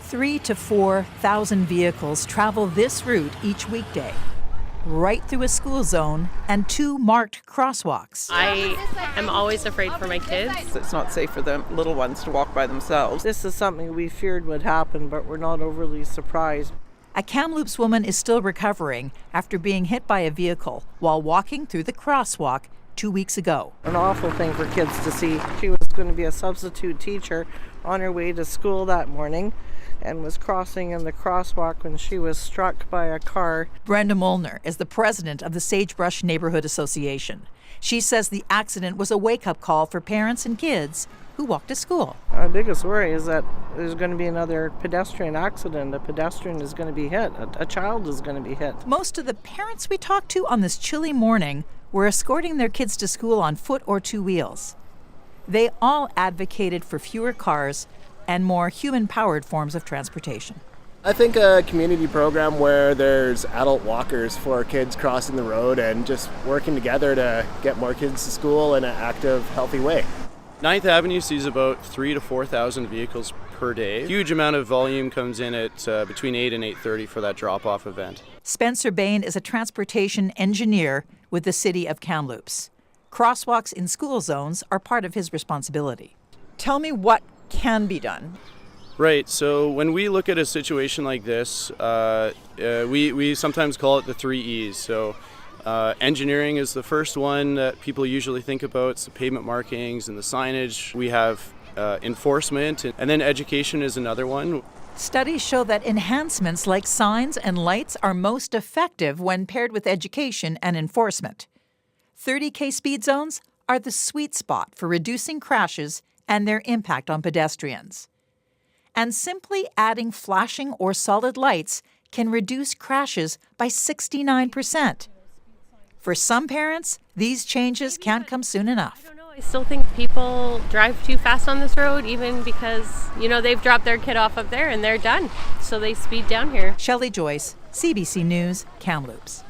3,000 to 4,000 vehicles travel this route each weekday, right through a school zone and 2 marked crosswalks. I am always afraid for my kids. It's not safe for the little ones to walk by themselves. This is something we feared would happen, but we're not overly surprised. A Kamloops woman is still recovering after being hit by a vehicle while walking through the crosswalk 2 weeks ago. An awful thing for kids to see. She was going to be a substitute teacher on her way to school that morning and was crossing in the crosswalk when she was struck by a car. Brenda Molnar is the president of the Sagebrush Neighborhood Association. She says the accident was a wake-up call for parents and kids who walk to school. Our biggest worry is that there's going to be another pedestrian accident. A pedestrian is going to be hit. A child is going to be hit. Most of the parents we talked to on this chilly morning were escorting their kids to school on foot or 2 wheels. They all advocated for fewer cars and more human-powered forms of transportation. I think a community program where there's adult walkers for kids crossing the road and just working together to get more kids to school in an active, healthy way. 9th Avenue sees about 3,000 to 4,000 vehicles per day. Huge amount of volume comes in at between 8 and 8:30 for that drop-off event. Spencer Bain is a transportation engineer with the city of Kamloops. Crosswalks in school zones are part of his responsibility. Tell me what can be done. Right, so when we look at a situation like this, we sometimes call it the 3 E's. So engineering is the first one that people usually think about. It's the pavement markings and the signage. We have enforcement, and then education is another one. Studies show that enhancements like signs and lights are most effective when paired with education and enforcement. 30K speed zones are the sweet spot for reducing crashes and their impact on pedestrians. And simply adding flashing or solid lights can reduce crashes by 69%. For some parents, these changes can't come soon enough. I don't know. I still think people drive too fast on this road, even because, they've dropped their kid off up there and they're done. So they speed down here. Shelley Joyce, CBC News, Kamloops.